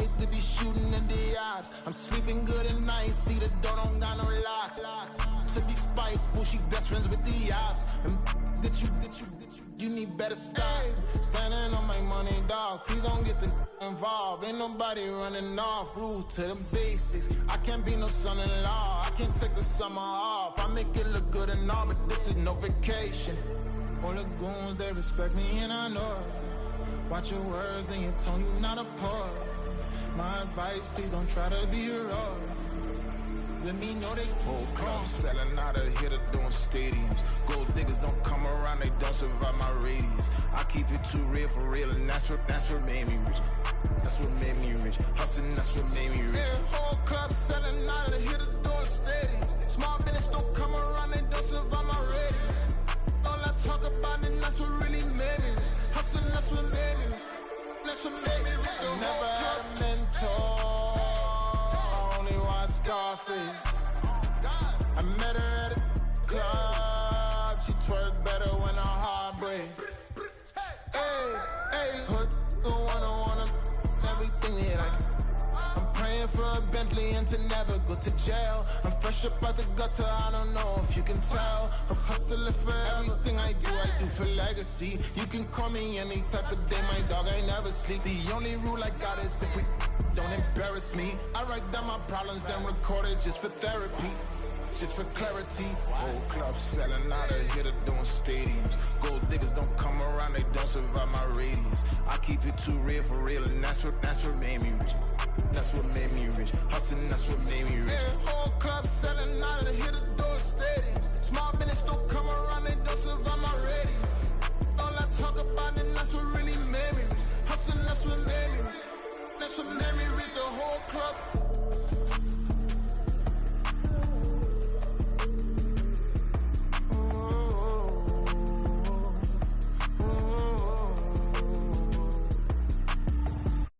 fight, they be shooting in the ops. I'm sleeping good at night, see the door don't got no locks. To be spiteful, she best friends with the ops. And you need better stop. Standing on my money, dog. Please don't get involved. Ain't nobody running off. Rules to the basics. I can't be no son-in-law. I can't take the summer off. I make it look good and all, but this is no vacation. All the goons, they respect me and I know it. Watch your words and your tone, you not a poet. My advice, please don't try to be heroic. Let me know they whole club selling out of here to doing stadiums. Gold diggers don't come around, they don't survive my radius. I keep it too real for real, and that's what made me rich. That's what made me rich. Hustling, that's what made me rich. Yeah, whole club selling out of here to doing stadiums. Small business don't come around, they don't survive my radius. All I talk about, and that's what really made me rich. Hustling, that's what made me rich. That's what made me rich. I never had a mentor. Scarface. I met her at a club. She twerk better when her heart break. Hey, hood, wanna everything that I can. I'm praying for a Bentley and to never go to jail. I'm fresh up out the gutter, I don't know if you can tell. I'm hustling for everything I do for legacy. You can call me any type of day, my dog, I never sleep. The only rule I got is if we don't embarrass me. I write down my problems, then record it just for therapy, just for clarity. Whole club selling out of here to doing stadiums. Gold diggers don't come around, they don't survive my radius. I keep it too real for real, and that's what made me rich. That's what made me rich. Hustling, that's what made me rich. Yeah, whole club selling out of here to doing stadiums. Small business don't come around, they don't survive my radius. All I talk about, and that's what really made me rich. Hustling, that's what made me rich. That's what made me read the whole club.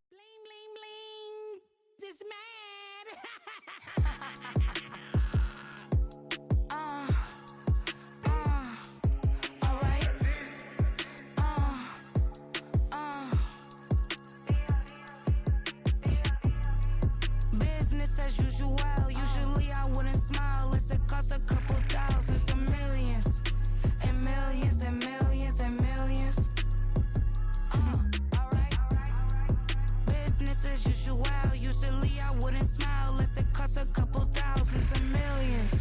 Bling, bling, bling. This man. Business as usual. Usually I wouldn't smile unless it costs a couple thousands and millions. And millions and millions and millions. Alright. Business as usual. Usually I wouldn't smile unless it costs a couple thousands and millions.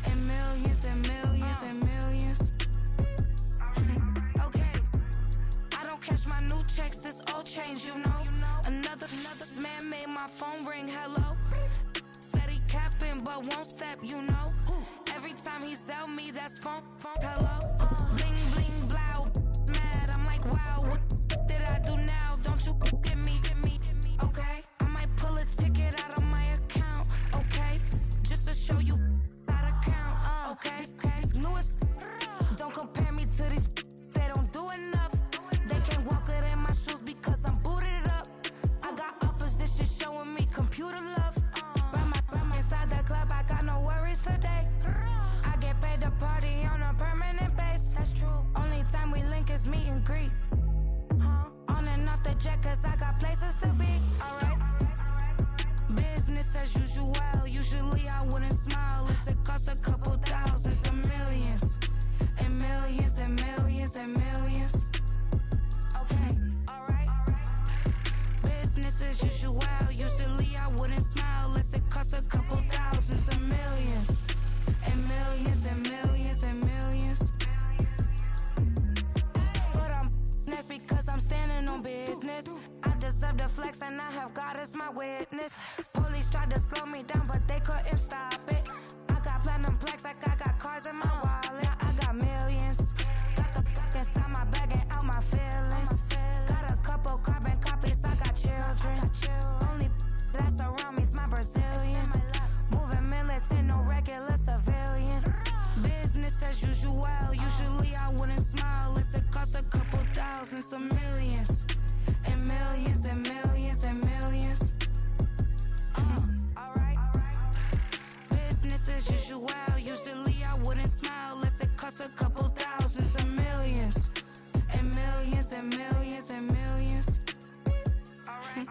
And millions and millions and millions. Okay. I don't catch my new checks, this old change, you know. Another man made my phone ring, hello. Said he capping but won't step, you know. Every time he sell me, that's phone, hello. Bling, bling, blow, mad, I'm like, wow, what did I do now? Don't you get me, okay? I might pull a ticket out of my account, okay? Just to show you how to count, okay? Newest, don't compare me to these, they don't do enough. They can't walk it in my shoes because I'm booted up. I got opposition showing me computer love. Run inside the club, I got no worries today. I get paid to party on a permanent base. That's true. Only time we link is meet and greet. On and off the jet, cause I got places to be. Alright. Business as usual. Usually I wouldn't smile unless it costs a couple thousands and millions. And millions and millions and millions. Okay, alright. Business as usual. Usually I wouldn't smile unless it costs a couple thousands and millions. And millions and millions and millions. But that's because I'm standing on business. I deserve the flex and I have God as my witness. Police tried to slow me down but they couldn't stop it. I got platinum plaques like I got cars in my wallet. I got millions. Got the fuck inside my bag and out my feelings. Got a couple carbon copies, I got children. Only that's around me's my Brazilian. Moving militant, no regular civilian. Business as usual. Usually I wouldn't smile unless it costs a couple thousands of millions. And millions and millions and millions. Alright. Business as usual. Usually I wouldn't smile unless it costs a couple thousands of millions. And millions and millions and millions. Alright.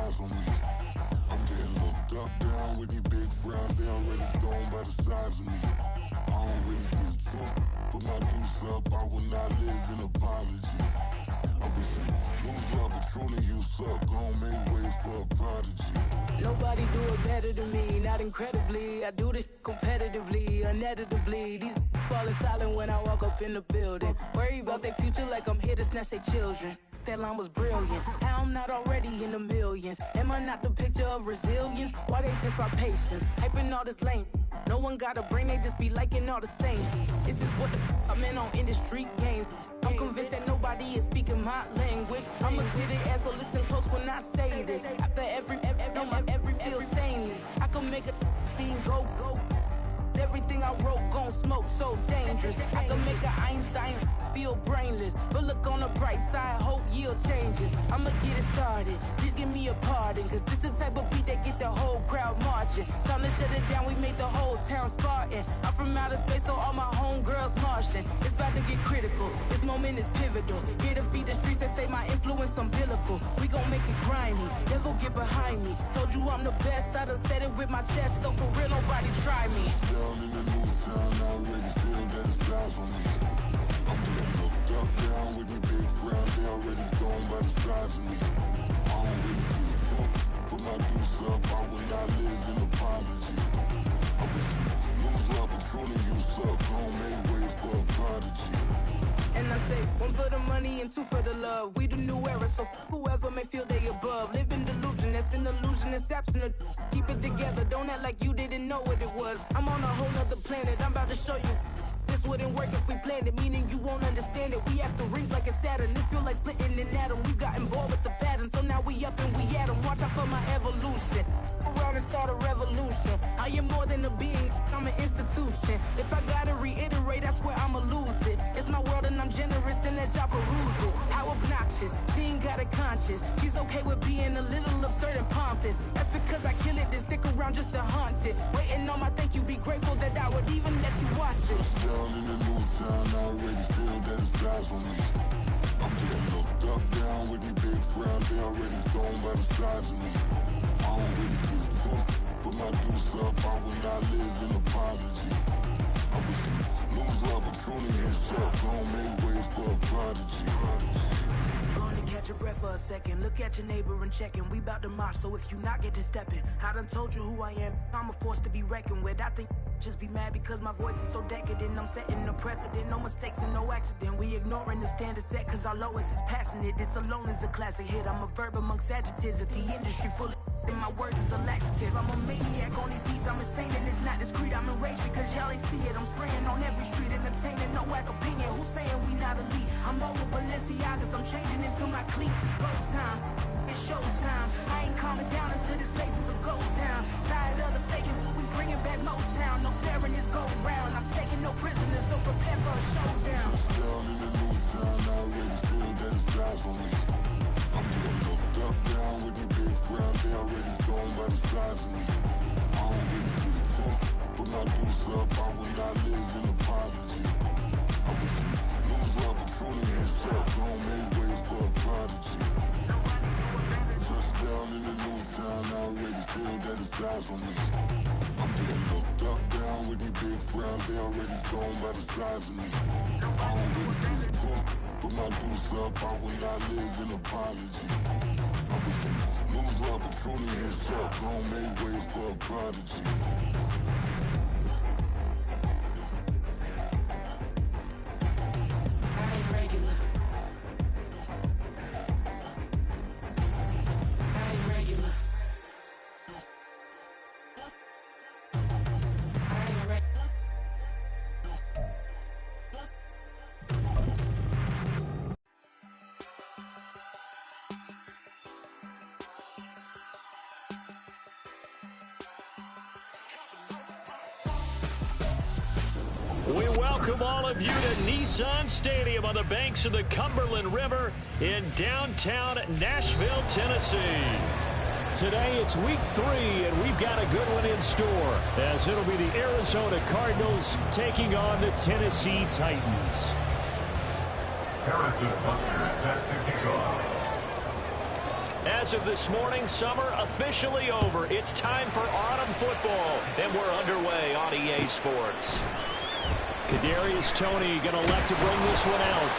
eyes on me. I'm getting looked up, down with these big frowns. They already gone by the size of me. I don't really give truth. Put my deuce up, I will not live in apology. I wish you lose love, but truly you suck. Gon' make way for a prodigy. Nobody do it better than me, not incredibly. I do this competitively, uneditably. These falling silent when I walk up in the building. Worry about their future like I'm here to snatch their children. That line was brilliant. How I'm not already in the millions? Am I not the picture of resilience? Why they test my patience? Hyping all this lame. No one got a brain, they just be liking all the same. This is what the I'm in on industry games. I'm convinced that nobody is speaking my language. I'm a good ass, so listen close when I say this. After every feel stainless. I can make a fiend go. Everything I wrote gon' smoke, so dangerous. I can make an Einstein feel brainless, but look on the bright side, hope yield changes. I'ma get it started, please give me a pardon, cause this the type of beat that get the whole crowd marching. Time to shut it down, we made the whole town Spartan. I'm from outer space, so all my homegirls Martian. It's about to get critical, this moment is pivotal. Here to feed the streets that say my influence umbilical. We gon' make it grimy, devil get behind me. Told you I'm the best, I done said it with my chest, so for real nobody try me. Down in the new town, I already feel that it's eyes on me. I'm getting looked up, down with these big frowns. They already gone by the size of me. I don't really give truth. Put my deuce up, I will not live in apology. I wish you lose love, but truly you suck. Gon' make way for a prodigy. And I say, one for the money and two for the love. We the new era, so whoever may feel they above. Live in delusion, that's an illusion, it's absent. Keep it together, don't act like you didn't know what it was. I'm on a whole nother planet, I'm about to show you. This wouldn't work if we planned it, meaning you won't understand it. We have to rings like a Saturn, this feel like splitting an atom. We got involved with the pattern, so now we up and we at 'em. Watch out for my evolution. Around and start a revolution. I am more than a being, I'm an institution. If I gotta reiterate, that's where I'ma lose it. It's my world and I'm generous and that y'all peruse it. How obnoxious, she ain't got a conscience. She's okay with being a little absurd and pompous. That's because I kill it, then stick around just to haunt it. Waiting on my thank you, be grateful that I would even let you watch it. Down in the new town, I already feel that it's eyes on me. I'm getting looked up, down with these big frowns. They already gone by the size of me. I don't really give truth. Put my deuce up, I will not live in apology. I wish you lose love, but truly you suck. Gon' make way for a prodigy. Gonna catch your breath for a second. Look at your neighbor and check in. We bout to march, so if you not get to stepping. I done told you who I am. I'm a force to be reckoned with. I think just be mad because my voice is so decadent. I'm setting a precedent, no mistakes and no accident. We ignoring the standard set cause our lowest is passionate. This alone is a classic hit. I'm a verb amongst adjectives. If the industry full of and my words is a laxative. I'm a maniac on these beats, I'm insane and it's not discreet. I'm enraged because y'all ain't see it. I'm spraying on every street, entertaining, no whack opinion. Who's saying we not elite? I'm over Balenciagas, I'm changing into my cleats. It's go time, it's showtime. I ain't calming down until this place is a ghost town. Tired of the faking, we bringing back Motown. No sparing this go round. I'm taking no prisoners, so prepare for a showdown. Down in the new town, I already feel that it's eyes on me. I'm getting looked up, down with these big frowns. They already gone by the size of me. I don't really give truth. Put my deuce up, I will not live in apology. I wish you lose love, but truly you suck. Gon' make way for a prodigy. Touchdown in the new town, I already feel that it's eyes on me. I'm getting looked up, down with these big frowns. They already gone by the size of me. I don't really give truth. Put my deuce up, I will not live in apology. I wish you lose love, but truly you suck. Gon' make way for a prodigy. I ain't regular. I ain't regular. I ain't regular. We welcome all of you to Nissan Stadium on the banks of the Cumberland River in downtown Nashville, Tennessee. Today it's week 3, and we've got a good one in store, as it'll be the Arizona Cardinals taking on the Tennessee Titans. Harrison Butker set to kick off. As as of this morning, summer officially over. It's time for autumn football, and we're underway on EA Sports. Kadarius Toney going to elect to bring this one out.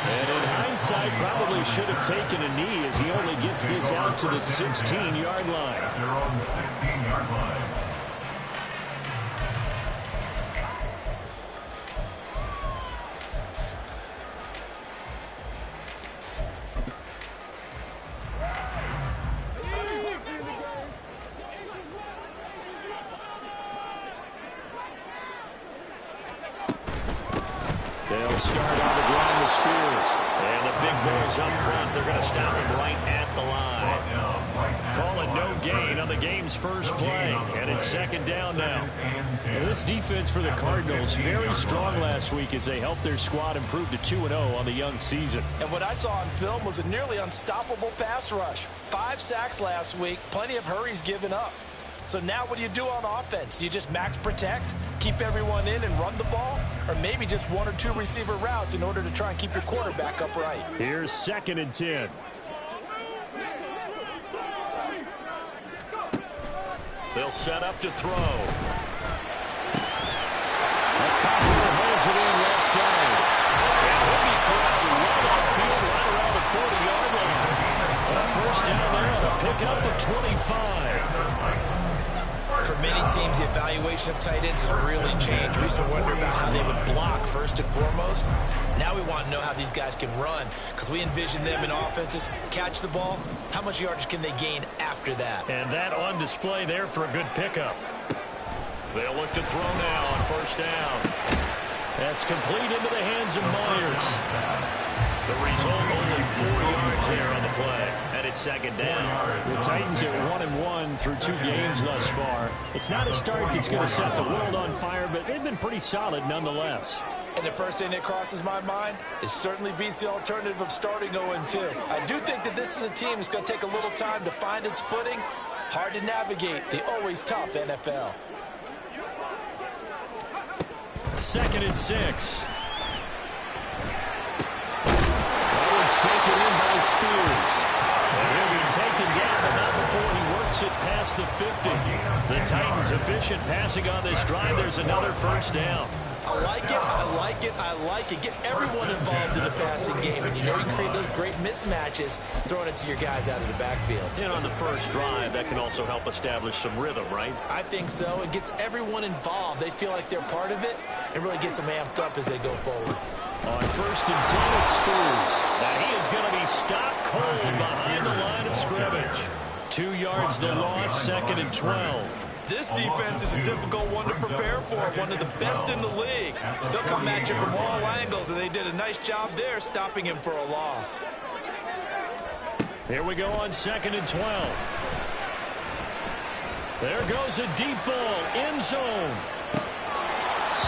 And in hindsight, probably should have taken a knee as he only gets this out to the 16-yard line. They're on the 16-yard line. They'll start on the ground with Spears. And the big boys up front, they're going to stop him right at the line. Call it no gain on the game's first play. And it's second down now. Well, this defense for the Cardinals, very strong last week as they helped their squad improve to 2-0 on the young season. And what I saw on film was a nearly unstoppable pass rush. 5 sacks last week, plenty of hurries given up. So now what do you do on offense? You just max protect, keep everyone in and run the ball? Or maybe just 1 or 2 receiver routes in order to try and keep your quarterback upright? Here's 2nd and 10. They'll set up to throw. McCaffrey holds it in left side. And he'll be corralled right outfield, right around the 40-yard line. And a first down there on a pickup of 25. For many teams, the evaluation of tight ends has really changed. We used to wonder about how they would block first and foremost. Now we want to know how these guys can run because we envision them in offenses, catch the ball. How much yardage can they gain after that? And that on display there for a good pickup. They'll look to throw now on first down. That's complete into the hands of Myers. The result, only 4 yards there on the play. And it's second down. The Titans are 1-1 through 2 games thus far. It's not a start that's going to set the world on fire, but they've been pretty solid nonetheless. And the first thing that crosses my mind, it certainly beats the alternative of starting 0-2. I do think that this is a team that's going to take a little time to find its footing. Hard to navigate the always tough NFL. 2nd and 6. Taken in by Spears. And he'll be taken down, but not before he works it past the 50. The Titans efficient passing on this drive. There's another first down. I like it, I like it, I like it. Get everyone involved in the passing game. And you know you can create those great mismatches throwing it to your guys out of the backfield. And on the first drive, that can also help establish some rhythm, right? I think so. It gets everyone involved. They feel like they're part of it. It really gets them amped up as they go forward. On 1st and 10, it's Spears. And he is going to be stopped cold behind the line of scrimmage. 2 yards the loss, 2nd and 12. This defense is a difficult one to prepare for, one of the best in the league. They'll come at you from all angles, and they did a nice job there stopping him for a loss. Here we go on 2nd and 12. There goes a deep ball, end zone.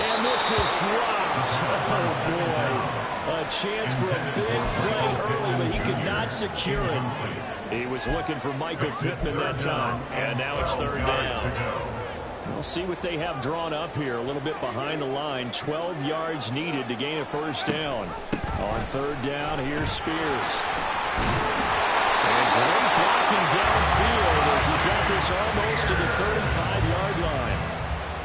And this is dropped. Oh, boy. A chance for a big play early, but he could not secure it. He was looking for Michael Pittman that time. And now it's 3rd down. We'll see what they have drawn up here. A little bit behind the line. 12 yards needed to gain a first down. On 3rd down, here's Spears. And great blocking downfield as he's got this almost to the 35-yard line.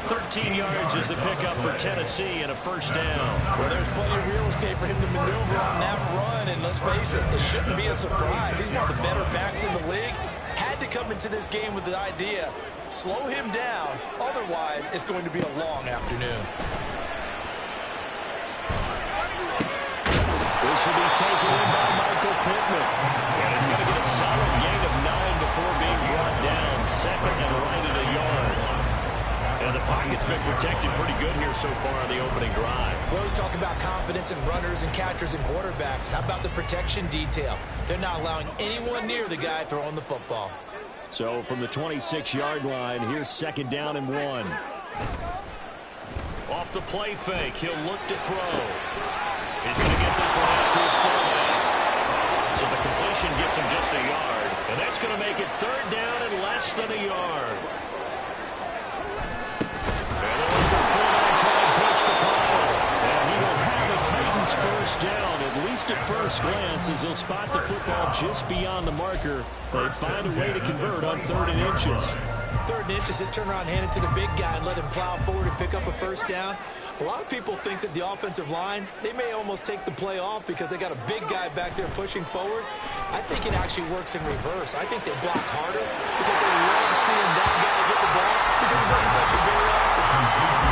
13 yards is the pickup for Tennessee and a first down. Well, there's plenty of real estate for him to maneuver on that run, and let's face it, it shouldn't be a surprise. He's one of the better backs in the league. Had to come into this game with the idea, slow him down, otherwise it's going to be a long afternoon. This will be taken in by Michael Pittman. And he's going to get a solid gain of 9 before being brought down. 2nd and right at a yard. And the pocket's been protected pretty good here so far on the opening drive. We always talk about confidence in runners and catchers and quarterbacks. How about the protection detail? They're not allowing anyone near the guy throwing the football. So from the 26-yard line, here's 2nd down and 1. Off the play fake, he'll look to throw. He's going to get this one out to his fullback. So the completion gets him just a yard. And that's going to make it 3rd down and less than a yard. And they'll look for fullback, try and push the pile. And he will have the Titans first first down, at least at first glance, as they'll spot the football just beyond the marker. They find a way to convert on 3rd and inches. 3rd and inches, just turn around, hand it to the big guy, and let him plow forward and pick up a first down. A lot of people think that the offensive line, they may almost take the play off because they got a big guy back there pushing forward. I think it actually works in reverse. I think they block harder because they love seeing that guy get the ball because he doesn't touch it very often.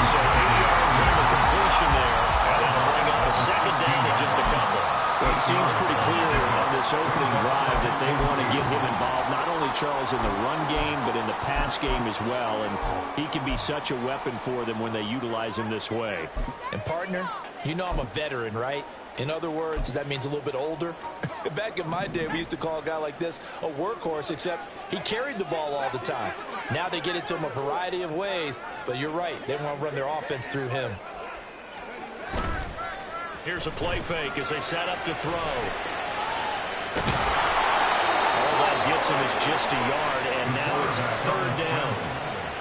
So 8 yards on the completion there, and that'll bring up a 2nd down in just a couple. Well, it seems pretty clear on this opening drive that they want to get him involved, not only, Charles, in the run game, but in the pass game as well. And he can be such a weapon for them when they utilize him this way. And, partner, you know I'm a veteran, right? In other words, that means a little bit older. Back in my day, we used to call a guy like this a workhorse, except he carried the ball all the time. Now they get it to him a variety of ways, but you're right. They want to run their offense through him. Here's a play fake as they set up to throw. All that gets him is just a yard, and now it's 3rd down.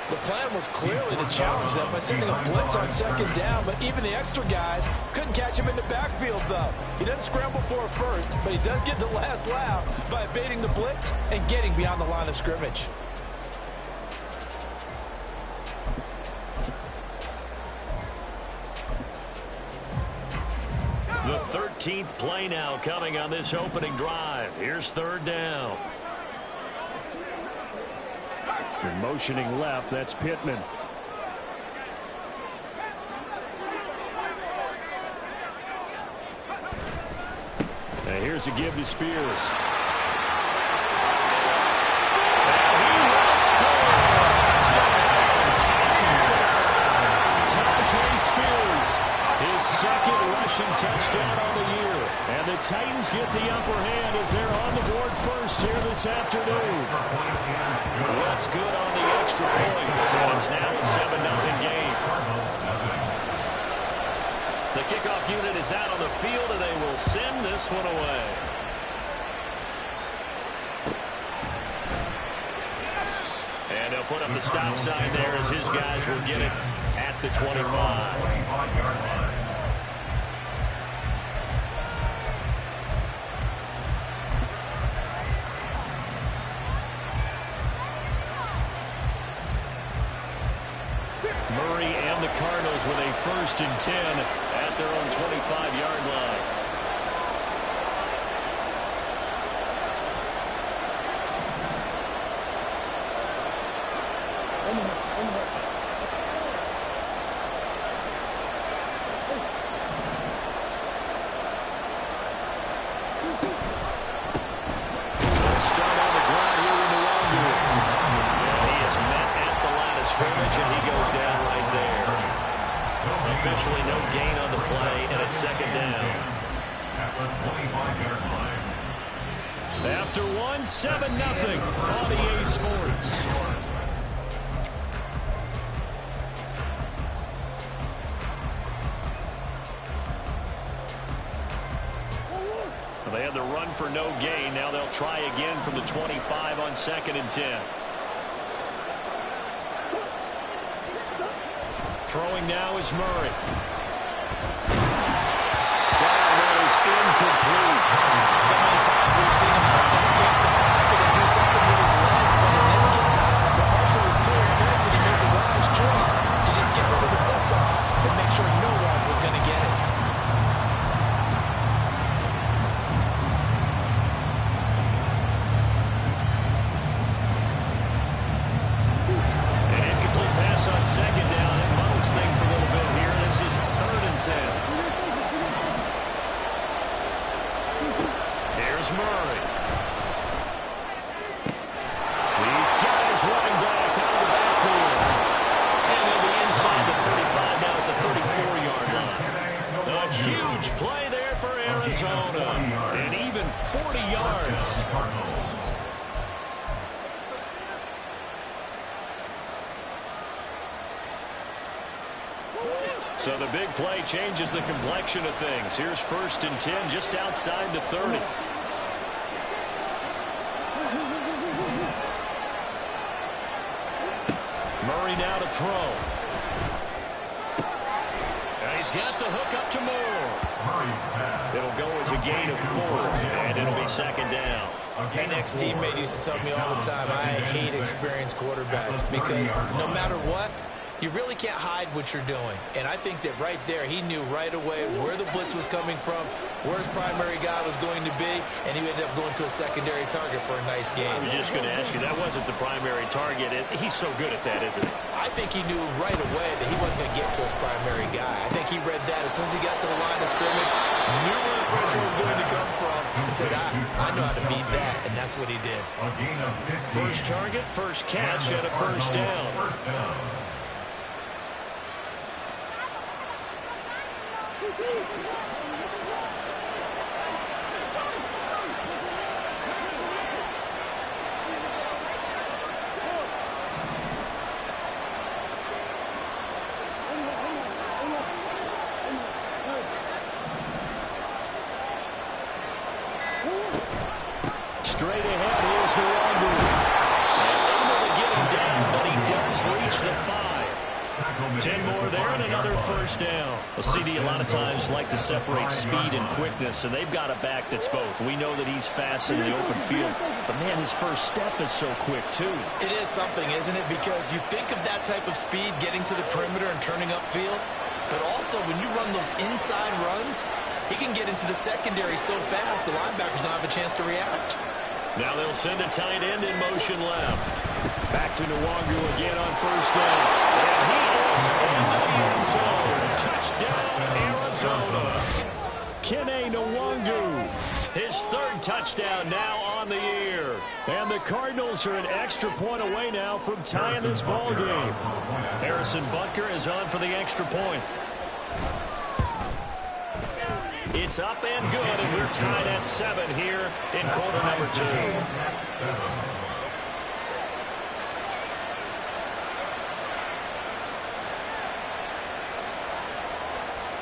The plan was clearly to challenge them by sending a blitz on 2nd down, but even the extra guys couldn't catch him in the backfield, though. He doesn't scramble for it first, but he does get the last laugh by evading the blitz and getting beyond the line of scrimmage. The 13th play now coming on this opening drive. Here's 3rd down. They're motioning left. That's Pittman. And here's a give to Spears. His 2nd rushing touchdown on the year. And the Titans get the upper hand as they're on the board first here this afternoon. That's good on the extra point. And it's now a 7-0 game. The kickoff unit is out on the field, and they will send this one away. And they'll put up the stop sign there as his guys will get it at the 25. Murray and the Cardinals with a 1st and 10 at their own 25-yard line. Start on the ground here in New Orleans. He is met at the line of scrimmage, and he goes down right there. Officially no gain on the play, and it's 2nd down. After one, 7-0 on EA Sports. They had the run for no gain. Now they'll try again from the 25 on 2nd and 10. Throwing now is Murray. That is incomplete. So many times we've seen him try to escape the pocket and do something with his legs, but in this case, the pressure was too intense and he made the wise choice to just get rid of the football and make sure no one was going to get it. An incomplete pass on 2nd down. It muddles things a little bit here. This is 3rd and 10. Here's Murray. He's got his running back out of the backfield. And he'll be inside the 35 now at the 34-yard line. A huge play there for Arizona. And even 40 yards. So the big play changes the complexion of things. Here's 1st and 10 just outside the 30. Murray now to throw. And he's got the hook up to Moore. It'll go as a gain of 4, and it'll be second down. An ex-teammate used to tell me all the time, I hate experienced quarterbacks because no matter what, you really can't hide what you're doing. And I think that right there, he knew right away where the blitz was coming from, where his primary guy was going to be, and he ended up going to a secondary target for a nice game. I was just going to ask you, that wasn't the primary target. He's so good at that, isn't he? I think he knew right away that he wasn't going to get to his primary guy. I think he read that as soon as he got to the line of scrimmage, knew where the pressure was going to come from, and said, I know how to beat that, and that's what he did. First target, first catch, and a first down. Straight ahead, here's Nwangu. And able to get him down, but he does reach the 5. 10 more there and another first down. Well, CD a lot of times like to separate speed and quickness, and they've got a back that's both. We know that he's fast in the open field, but man, his first step is so quick too. It is something, isn't it? Because you think of that type of speed getting to the perimeter and turning upfield, but also when you run those inside runs, he can get into the secondary so fast the linebackers don't have a chance to react. Now they'll send a tight end in motion left. Back to Nwangu again on first down. And he is in the end zone. Touchdown, Arizona. Kene Nwangu, his 3rd touchdown now on the year. And the Cardinals are an extra point away now from tying this ball game. Harrison Butker is on for the extra point. It's up and good, and we're tied at 7 here in quarter number 2.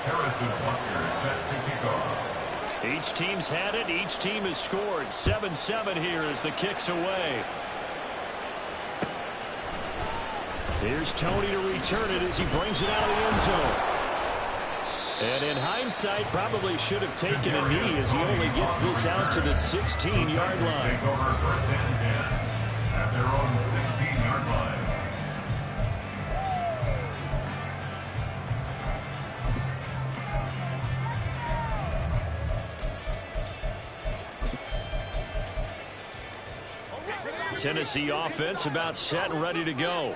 Harrison Butker set to kick off. Each team's had it. Each team has scored. 7-7 here as the kick's away. Here's Tony to return it as he brings it out of the end zone. And in hindsight, probably should have taken a knee as he only gets this out to the 16-yard line. Take over 1st and 10 at their own 16-yard line. Tennessee offense about set and ready to go.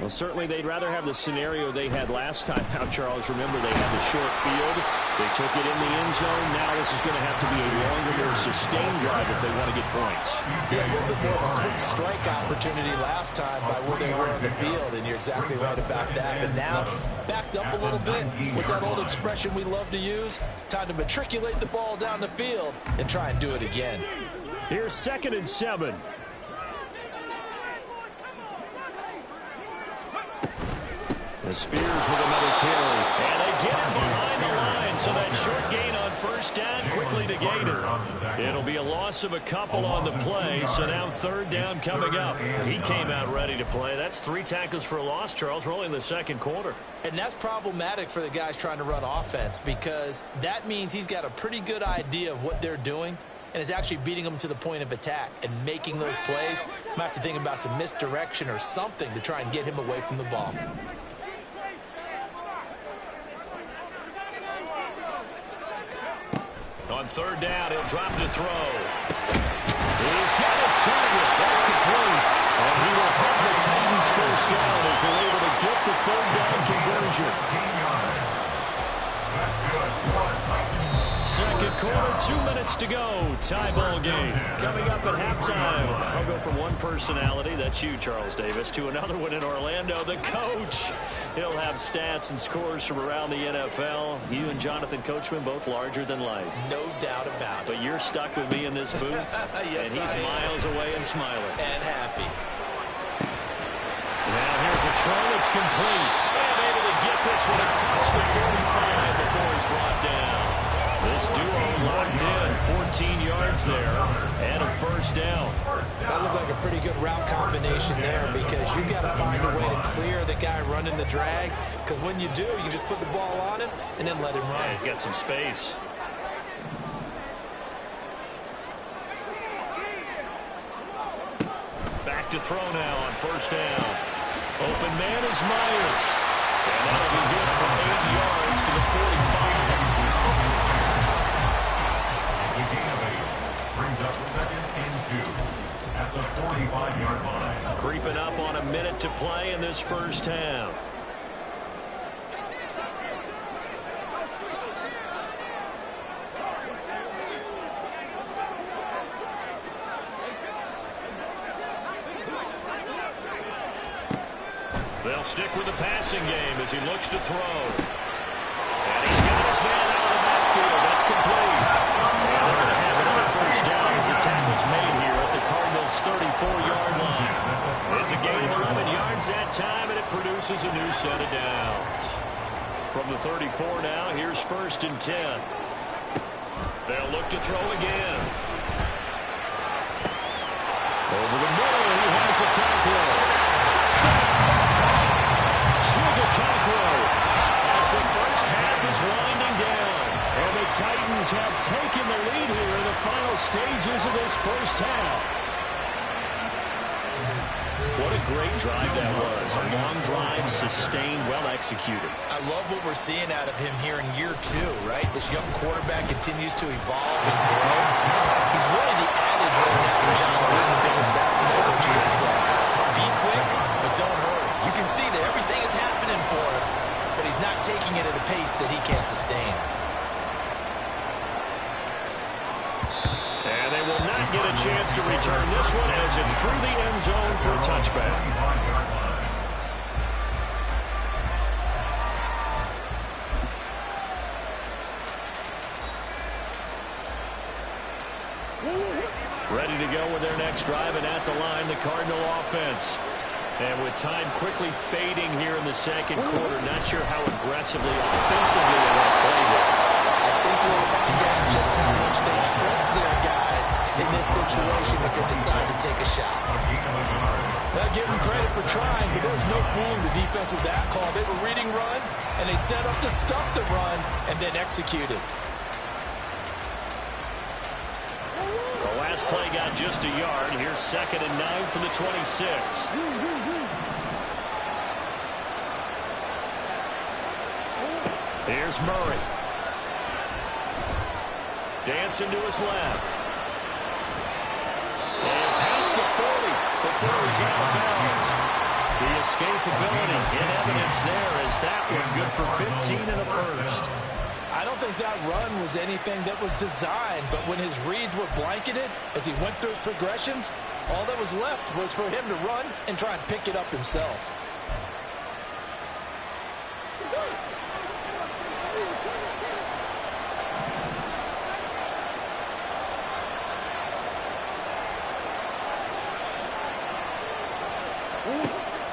Well, certainly they'd rather have the scenario they had last time out, Charles. Remember, they had the short field. They took it in the end zone. Now this is going to have to be a longer, more sustained drive if they want to get points. Yeah, a little bit more of a quick strike opportunity last time by where they were on the field, and you're exactly right about that. But now, backed up a little bit. What's that old expression we love to use? Time to matriculate the ball down the field and try and do it again. Here's 2nd and 7. The Spears with another carry. And they get him behind the line, so that short gain on first down quickly negated. It'll be a loss of a couple on the play, so now 3rd down coming up. He came out ready to play. That's 3 tackles for a loss, Charles. We're only in the 2nd quarter. And that's problematic for the guys trying to run offense because that means he's got a pretty good idea of what they're doing and is actually beating them to the point of attack and making those plays. Might have to think about some misdirection or something to try and get him away from the ball. On 3rd down, he'll drop to throw. He's got his target. That's complete. And he will have the Titans first down as they're able to get the 3rd down conversion. Second quarter, 2 minutes to go. Tie ball game. Coming up at halftime, I'll go from one personality, that's you, Charles Davis, to another one in Orlando, the coach. He'll have stats and scores from around the NFL. You and Jonathan Coachman, both larger than life. No doubt about it. But you're stuck with me in this booth, yes, and he's miles away and smiling. And happy. Now here's a throw that's complete. And able to get this one across the 45 before he's brought down. This duo locked in, 14 yards there, and a first first down. That looked like a pretty good route combination there because you've got to find a way to clear the guy running the drag, because when you do, you just put the ball on him and then let him run. Yeah, he's got some space. Back to throw now on first down. Open man is Myers. And that'll be good from 8 yards to the 45. It's a gain of 8. Brings up 2nd and 2 at the 45-yard line. Creeping up on a minute to play in this first half. They'll stick with the passing game as he looks to throw. And he's got his man out of the backfield. That's complete. And they're going to have another first down as the tackle's made here at the Cardinals' 34-yard line. It's a gain of 11 yards that time, and it produces a new set of downs. From the 34 now, here's 1st and 10. They'll look to throw again. Over the middle, he has a Cockrell. Touchdown! As the first half is winding down, and the Titans have taken the lead here in the final stages of this first half. What a great drive that was. A long drive, sustained, well executed. I love what we're seeing out of him here in year 2, right? This young quarterback continues to evolve and grow. He's really the adage right now that John Wooden famous basketball coach used to say. Be quick, but don't hurry. You can see that everything is happening for him, but he's not taking it at a pace that he can't sustain. And they will not get a chance to return this one as it's through the end zone for a touchback. Ready to go with their next drive, and at the line, the Cardinal offense. And with time quickly fading here in the second quarter, not sure how aggressively, offensively they want to play this. I think we'll find out just how much they trust their guys in this situation if they decide to take a shot. Well, give them credit for trying, but there's no fooling the defense with that call. They were reading run, and they set up to stuff the run and then executed. The last play got just a yard. Here's 2nd and 9 from the 26. Here's Murray. Dancing to his left. And past the 40 before he's out of bounds. The escapability in evidence there as that one good for 15 and a first. I don't think that run was anything that was designed, but when his reads were blanketed as he went through his progressions, all that was left was for him to run and try and pick it up himself.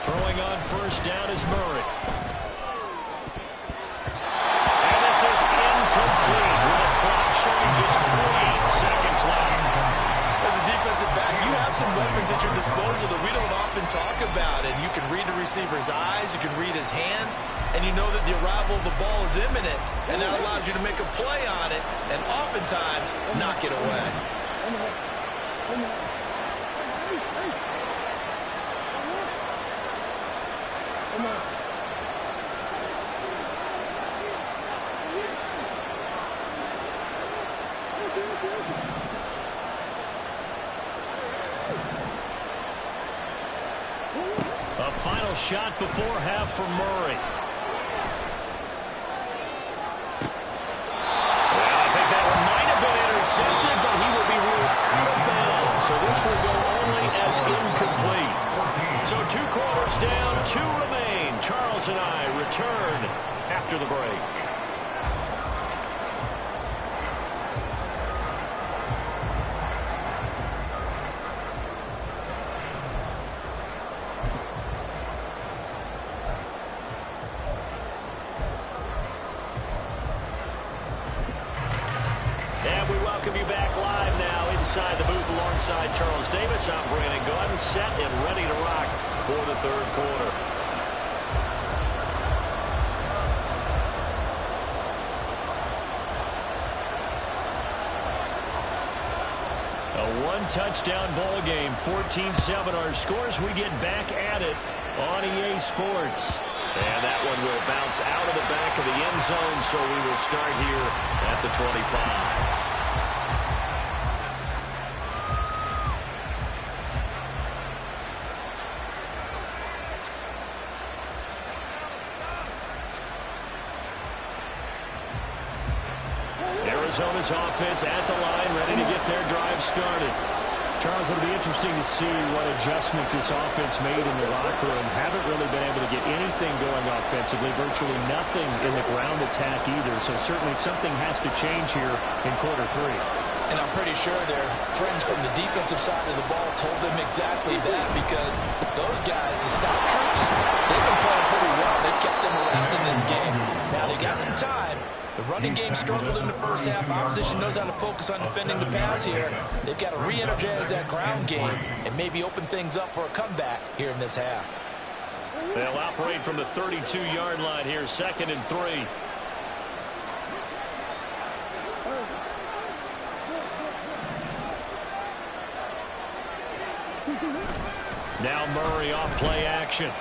Throwing on first down is Murray. And this is incomplete with a clock showing just 3 seconds left. As a defensive back, you have some weapons at your disposal that we don't often talk about. And you can read the receiver's eyes, you can read his hands, and you know that the arrival of the ball is imminent. And that allows you to make a play on it and oftentimes knock it away. A final shot before half for Murray. Well, I think that one might have been intercepted, but he will be ruled out of bounds. So this will go only as incomplete. So 2 quarters down, 2 remain. Charles and I return after the break. alongside Charles Davis, I'm Brandon Gaudin, set and ready to rock for the third quarter. A one-touchdown ball game, 14-7 our scores. We get back at it on EA Sports. And that one will bounce out of the back of the end zone, so we will start here at the 25. Arizona's offense at the line, ready to get their drive started. Charles, it'll be interesting to see what adjustments this offense made in the locker room. Haven't really been able to get anything going offensively, virtually nothing in the ground attack either. So certainly something has to change here in quarter three. And I'm pretty sure their friends from the defensive side of the ball told them exactly that, because those guys, the stop troops, they've been playing pretty well. They've kept them around in this game. Now they got some time. The running game struggled in the first half. Opposition knows how to focus on defending the pass here. They've got to re-energize that ground game and maybe open things up for a comeback here in this half. They'll operate from the 32-yard line here, 2nd and 3. Now Murray off play action.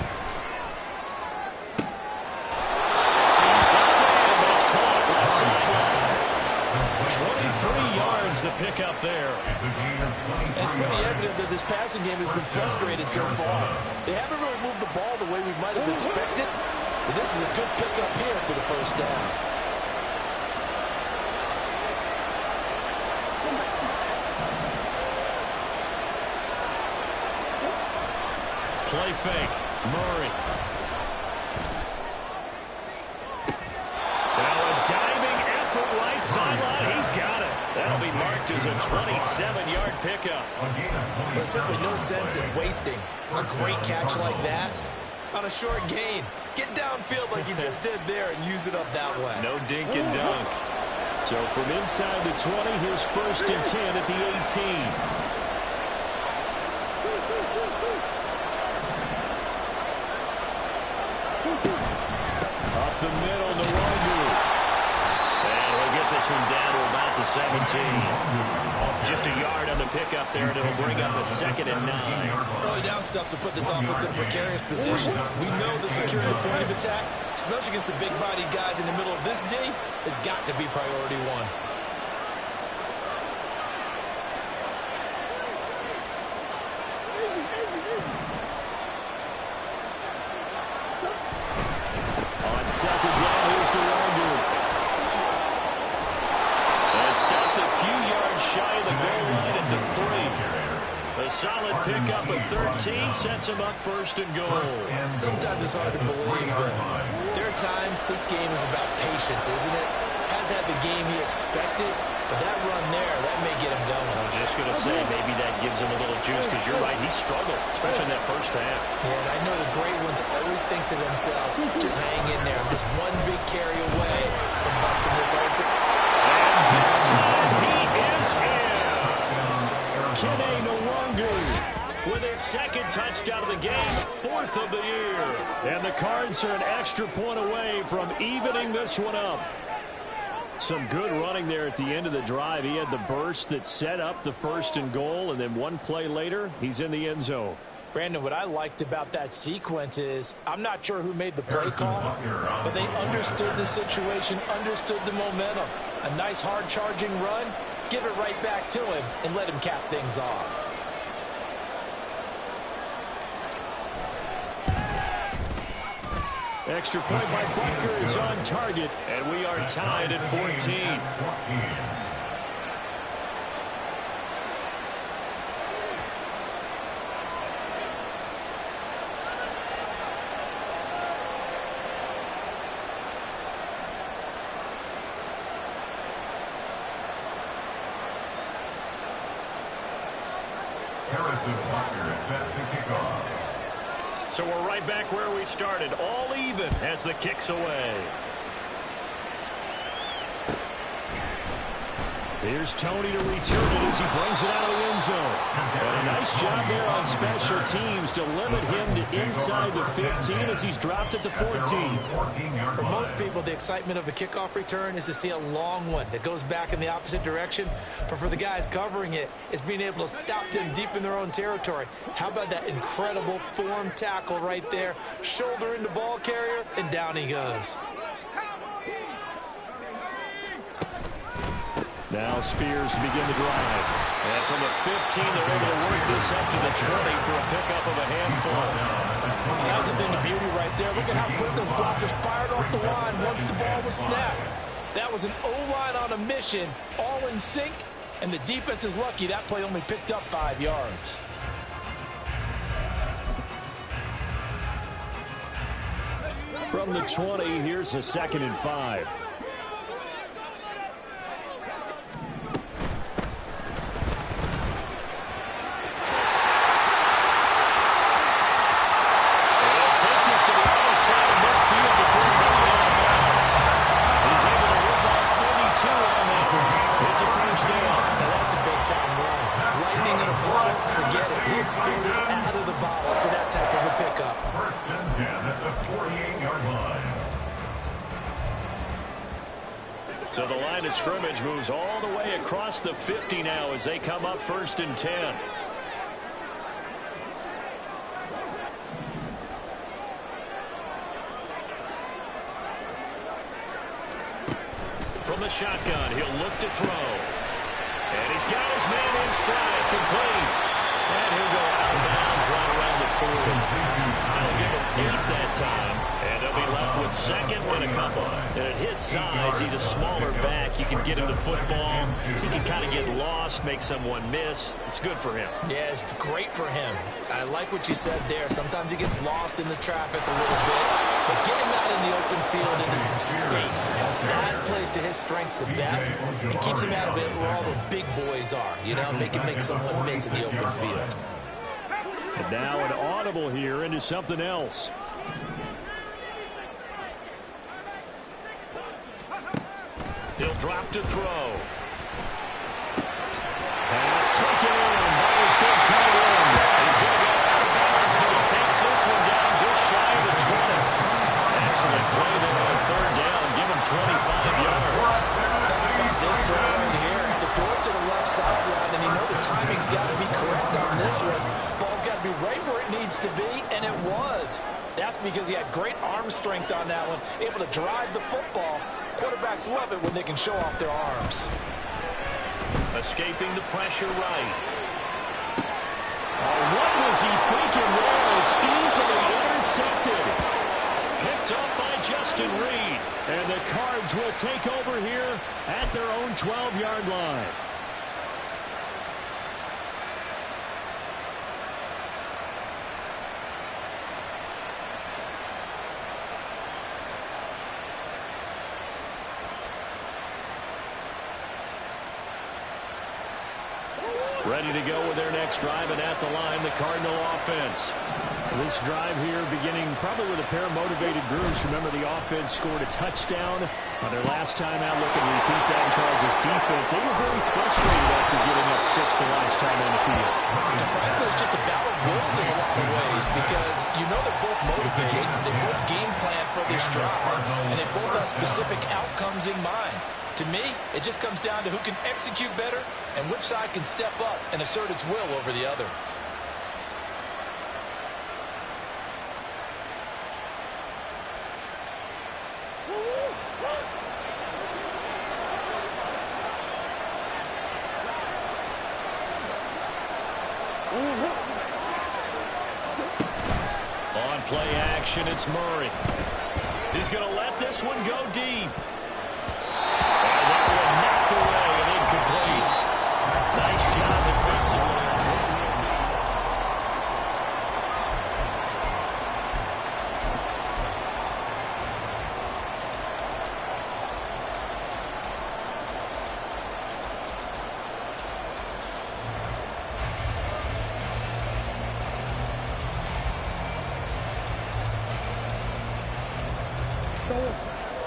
23 yards the pickup there. It's pretty evident that this passing game has been frustrated so far. They haven't really moved the ball the way we might have expected, but this is a good pickup here for the first down. Play fake. Murray. Now a diving effort right sideline. He's got it. That'll be marked as a 27-yard pickup. There's simply no sense in wasting a great catch like that on a short gain. Get downfield like you just did there and use it up that way. No dink and dunk. So from inside the 20, here's 1st and 10 at the 18. Up the middle to Wonder. And he'll get this one down to about the 17. Just a yard on the pickup there, and it'll bring up a 2nd and 9. Early down stuff's to put this offense in a precarious position. We know the securing the point of attack, especially against the big-bodied guys in the middle of this D, has got to be priority one. On 2nd down, here's the Wonder. And stopped a few yards shy of the goal line at the 3. A solid pickup of 13 sets him up 1st and goal. Sometimes it's hard to believe, but there are times this game is about patience, isn't it? Has had the game he expected, but that run there, that may get him going. I was just going to say, maybe that gives him a little juice, because you're right, he struggled, especially in that first half. Yeah, and I know the great ones always think to themselves, just hang in there. I'm just one big carry away from busting this open. And this time he is in. Kene Nwangwu with his 2nd touchdown of the game, 4th of the year. And the Cards are an extra point away from evening this one up. Some good running there at the end of the drive. He had the burst that set up the 1st and goal, and then one play later, he's in the end zone. Brandon, what I liked about that sequence is, I'm not sure who made the play call, but they understood the situation, understood the momentum. A nice hard charging run, give it right back to him, and let him cap things off. Extra point by Butker is on target, and we are tied at 14. Harrison Butker set to kick off. So we're right back where we started, all even as the kick's away. Here's Tony to return it as he brings it out of the end zone. And a nice job there on special teams to limit him to inside the 15 as he's dropped at the 14. For most people, the excitement of a kickoff return is to see a long one that goes back in the opposite direction. But for the guys covering it, it's being able to stop them deep in their own territory. How about that incredible form tackle right there? Shoulder into ball carrier, and down he goes. Now Spears to begin the drive. And from the 15, they're able to work this up to the 20 for a pickup of a handful. That was a bit of beauty right there. Look at how quick those blockers fired off the line once the ball was snapped. That was an O-line on a mission, all in sync, and the defense is lucky that play only picked up 5 yards. From the 20, here's a 2nd and 5. Out of the bottle for that type of a pickup. 1st and 10 at the 48-yard line. So the line of scrimmage moves all the way across the 50 now as they come up 1st and 10. From the shotgun, he'll look to throw. And he's got his man in stride, complete. And he'll go out of bounds right around the 40. They'll give him 8 that time. And they'll be left with 2nd and a couple. And at his size, he's a smaller back. You can get him the football. He can kind of get lost, make someone miss. It's good for him. Yeah, it's great for him. I like what you said there. Sometimes he gets lost in the traffic a little bit. But get him out in the open field into some space. That plays to his strengths the best and keeps him out of it where all the big boys are. You know, make someone miss in the open field. And now an audible here into something else. He'll drop to throw. Pass taken in by his big tight end. He's going to go out of bounds, but he takes this one down just shy of the 20. Excellent play there on 3rd down. Give him 25 yards. This throw right here, the door to the left sideline, and you know the timing's got to be correct on this one. Ball's got to be right where it needs to be, and it was. That's because he had great arm strength on that one, able to drive the football. Quarterbacks love it when they can show off their arms. Escaping the pressure right. Oh, what was he thinking there? It's easily intercepted. Picked up by Justin Reed. And the Cards will take over here at their own 12-yard line. Ready to go with their next drive, and at the line, the Cardinal offense. This drive here beginning probably with a pair of motivated groups. Remember, the offense scored a touchdown on their last time out. Looking to repeat that in Charles' defense. They were very frustrated after giving up 6 the last time on the field. And frankly, it's just a battle of wills in a lot of ways because you know they're both motivated. They both game plan for this drive, and they both have specific outcomes in mind. To me, it just comes down to who can execute better and which side can step up and assert its will over the other. On play action, it's Murray. He's going to let this one go deep. And that one knocked away and incomplete. Nice job defensively.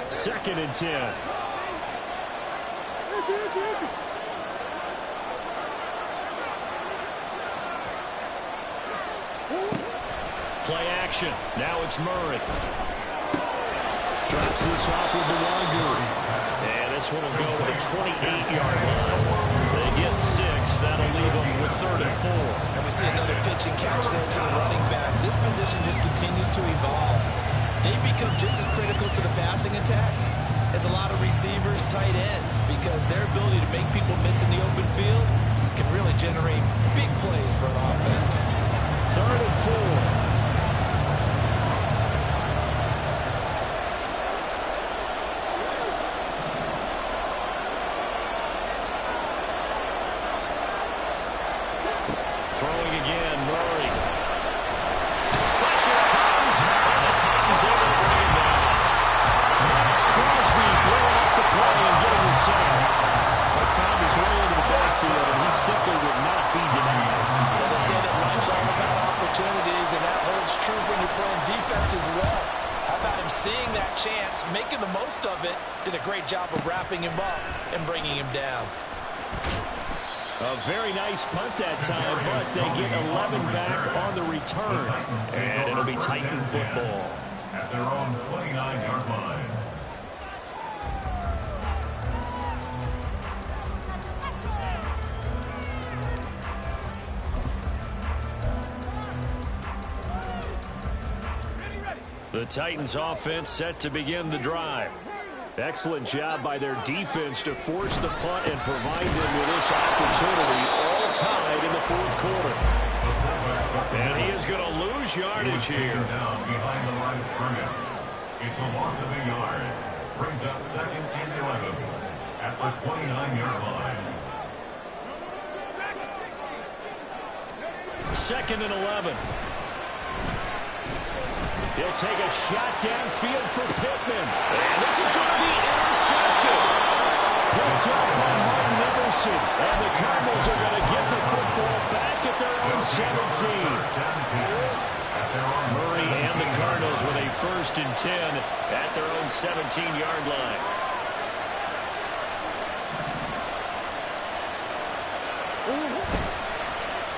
Second and 10. Play action. Now it's Murray. Drops this off with the Wagner. And this one will go to the 28-yard line. They get 6. That'll leave them with 3rd and 4. And we see another pitch and catch there to the running back. This position just continues to evolve. They become just as critical to the passing attack as a lot of receivers, tight ends, because their ability to make people miss in the open field can really generate big plays for an offense. 3rd and 4. Making the most of it, did a great job of wrapping him up and bringing him down. A very nice punt that time, but they get 11 back on the return, and it'll be Titan football. At their own 29-yard line. The Titans offense set to begin the drive. Excellent job by their defense to force the punt and provide them with this opportunity, all tied in the 4th quarter. And he is going to lose yardage here. Down behind the line of scrimmage. It's a loss of a yard. Brings up 2nd and 11 at the 29-yard line. 2nd and 11. He'll take a shot downfield for Pittman. And this is going to be intercepted. Picked up by Martin Nicholson. And the Cardinals are going to get the football back at their own 17. Murray and the Cardinals with a 1st and 10 at their own 17-yard line.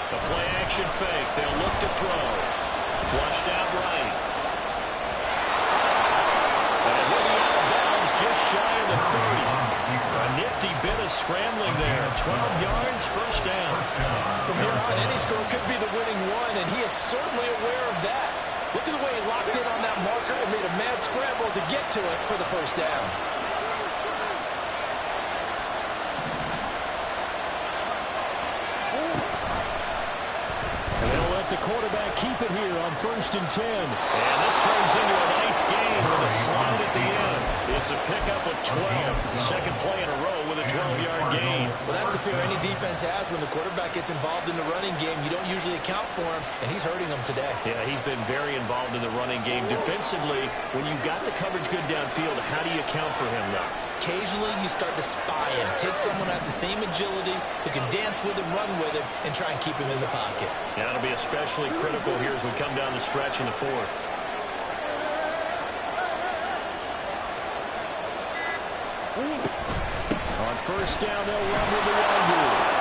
The play action fake. They'll look to throw. Flushed out right. Just shy of the 30. A nifty bit of scrambling there. 12 yards, 1st down. From here on, any score could be the winning one, and he is certainly aware of that. Look at the way he locked in on that marker and made a mad scramble to get to it for the 1st down. And they'll let the quarterback keep it here on 1st and 10. And this turns into a nice game with a slide at the end. It's a pickup of 12. Second play in a row with a 12-yard gain. Well, that's the fear any defense has when the quarterback gets involved in the running game. You don't usually account for him, and he's hurting them today. Yeah, he's been very involved in the running game. Defensively, when you've got the coverage good downfield, how do you account for him, though? Occasionally, you start to spy him. Take someone who has the same agility, who can dance with him, run with him, and try and keep him in the pocket. Yeah, it'll be especially critical here as we come down the stretch in the 4th. On 1st down, they'll run with the Wagner.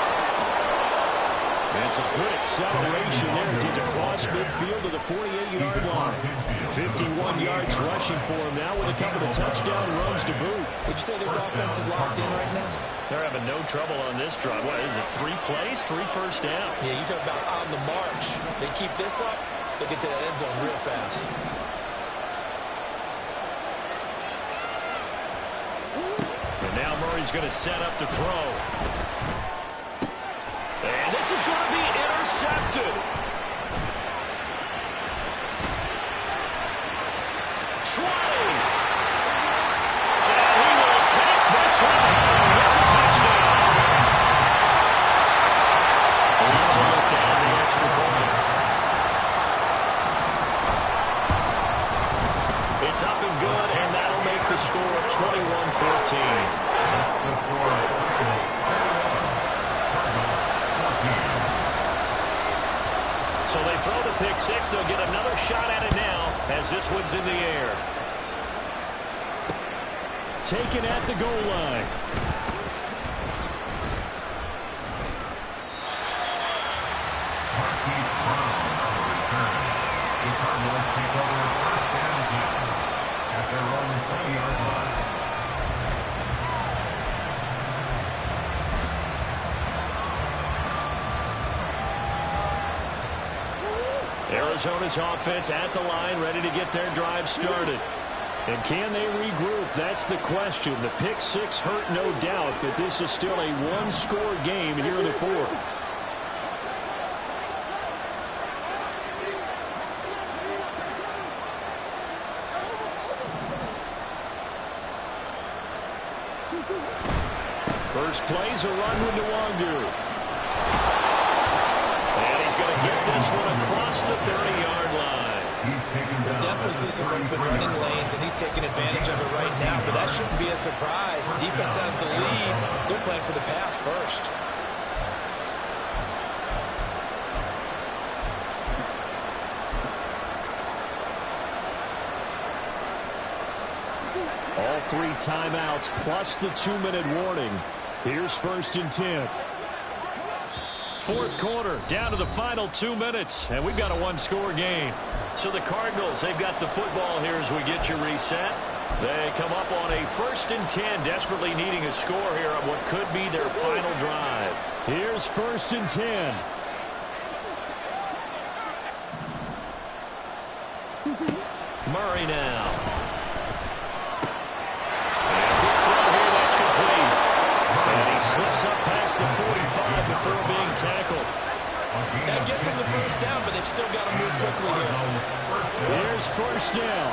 And it's a good acceleration there as he's across midfield to the 48-yard line. 51 yards rushing for him now with a couple of touchdown runs to boot. Would you say this offense is locked in right now? They're having no trouble on this drive. What is it, 3 plays, 3 first downs? Yeah, you talk about on the march. They keep this up, they'll get to that end zone real fast. And now Murray's going to set up to throw. And this is going to be intercepted. Trey. And he will take this one home. It's a touchdown. Let's look down the extra point. It's up and good, and that'll make the score 21-14. That's the score. So they throw the pick 6. They'll get another shot at it now as this one's in the air. Taken at the goal line. Marquise Brown on the return. Arizona's offense at the line, ready to get their drive started. And can they regroup? That's the question. The pick six hurt, no doubt, but this is still a one-score game here in the fourth. First play's a run with Nwangu. And he's going to get this one across the 30-yard line. We'll definitely see some open running lanes, and he's taking advantage of it right now, but that shouldn't be a surprise. Defense has the lead. They're playing for the pass first. All 3 timeouts plus the 2-minute warning. Here's 1st and 10. Fourth quarter, down to the final 2 minutes, and we've got a one-score game. So the Cardinals, they've got the football here as we get you reset. They come up on a 1st and 10, desperately needing a score here on what could be their final drive. Here's 1st and 10. Murray now. Slips up past the 45 before being tackled. That gets him the first down, but they've still got to move quickly here. Here's first down.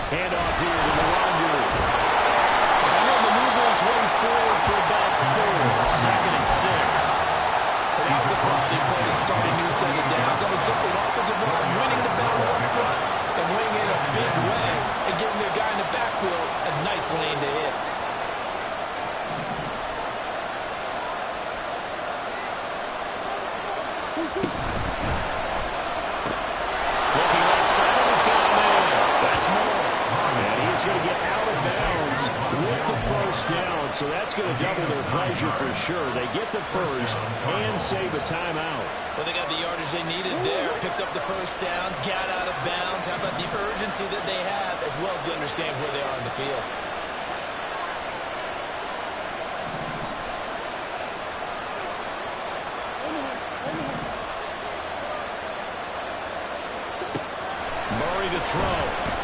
Handoff here to Nwangu. And the mover is way forward for about 4. 2nd and 6. Without the quality play to start a new set of downs, that was simply an offensive line winning the battle up front and winning in a big way and giving their guy in the backfield a nice lane to hit. Looking left side, he's got a man. That's more. And he's going to get out of bounds with the first down, so that's going to double their pleasure for sure. They get the first and save a timeout. Well, they got the yardage they needed there, picked up the first down, got out of bounds. How about the urgency that they have, as well as they understand where they are in the field? Murray to throw.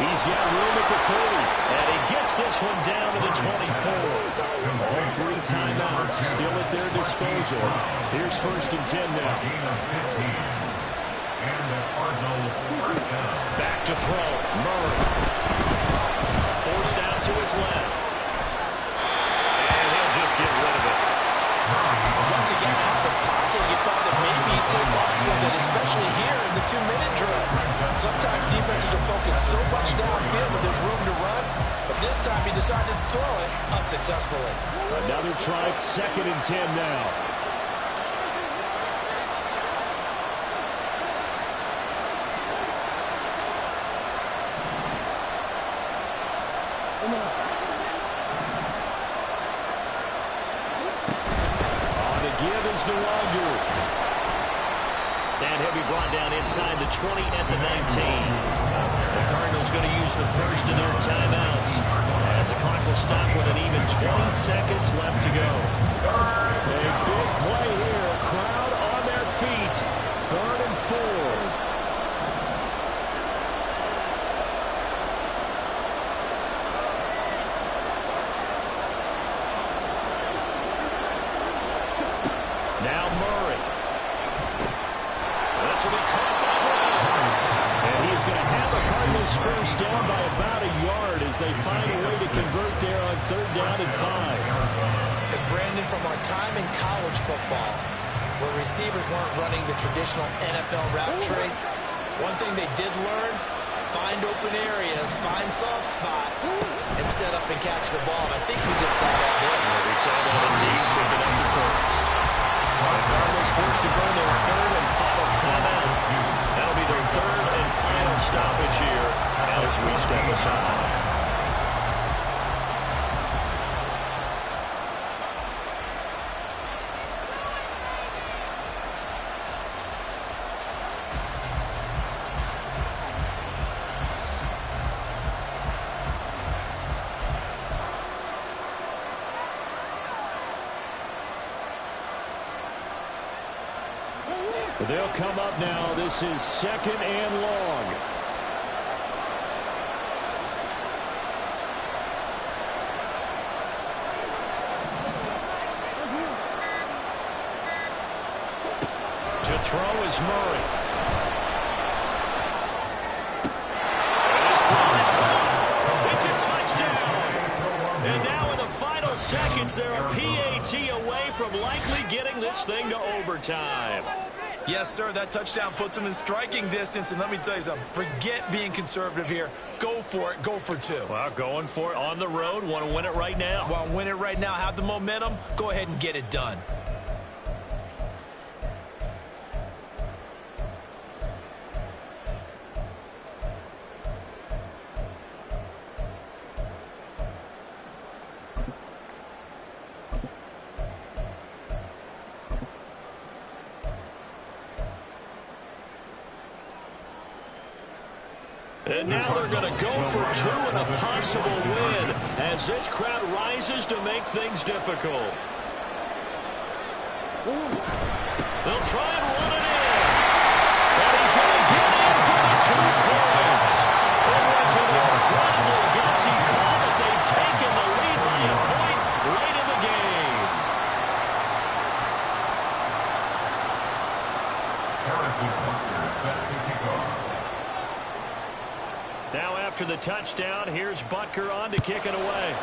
He's got room at the 30, and he gets this one down to the 24. All 3 timeouts still at their disposal. Here's 1st and 10 now. Back to throw. Murray. Forced out to his left. And he'll just get rid of it. Once again, out of the pocket, you thought that maybe he'd take off with it, especially here in the 2-minute drill. Sometimes defenses are focused so much downfield that there's room to run, but this time he decided to throw it unsuccessfully. Another try, 2nd and 10 now. On the give is Nwangu. And he'll be brought down inside the 20 at the 19. The Cardinals going to use the first of their timeouts as the clock will stop with an even 20 seconds left to go. A big play here. A crowd on their feet. 3rd and 4. Now Murray. This will be caught by Brown. And he's going to have the Cardinals first down by about a yard as they find a way to convert there on 3rd down and 5. And Brandon, from our time in college football, where receivers weren't running the traditional NFL route tree, one thing they did learn, find open areas, find soft spots, and set up and catch the ball. And I think we just saw that there. We saw that indeed, picking up the first. The Cardinals forced to burn their 3rd and final timeout. That'll be their 3rd and final stoppage here as we step aside. They'll come up now. This is 2nd and long. To throw is Murray. And his ball is caught. It's a touchdown. And now in the final seconds, they're a PAT away from likely getting this thing to overtime. Yes, sir, that touchdown puts them in striking distance. And let me tell you something, forget being conservative here. Go for it. Go for 2. Well, going for it on the road. Want to win it right now. Want to win it right now, have the momentum, go ahead and get it done. And now they're going to go for 2 and a possible win as this crowd rises to make things difficult. They'll try and run it in. And he's going to get in for the 2 points. It was an incredibly gutsy call, but they've taken the lead by a point late in the game. Harrison Butker set to kick off. Now after the touchdown, here's Butker on to kick it away.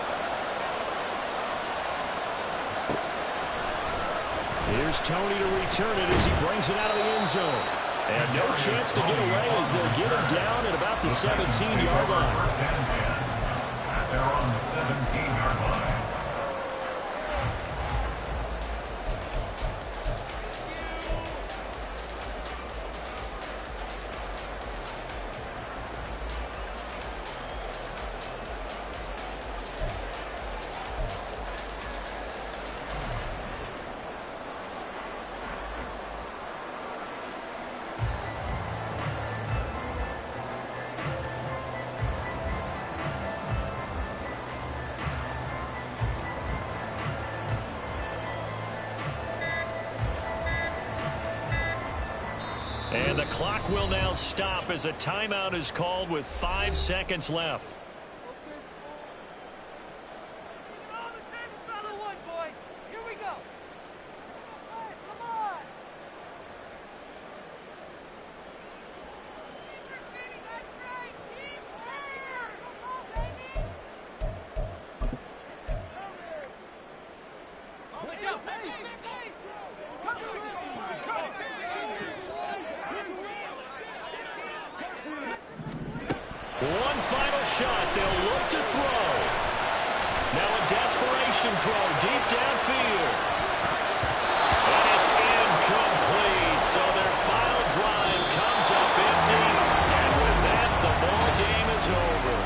Here's Tony to return it as he brings it out of the end zone. And no chance to get away as they'll get him down at about the 17-yard line. First and 10 at their own 17-yard line. And the clock will now stop as a timeout is called with 5 seconds left. One final shot. They'll look to throw. Now a desperation throw deep downfield. And it's incomplete. So their final drive comes up empty. And with that, the ball game is over.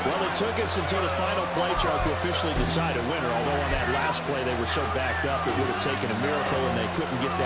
Well, it took us until the final play, Charles, to officially decide a winner. Although on that last play they were so backed up, it would have taken a miracle, and they couldn't get that.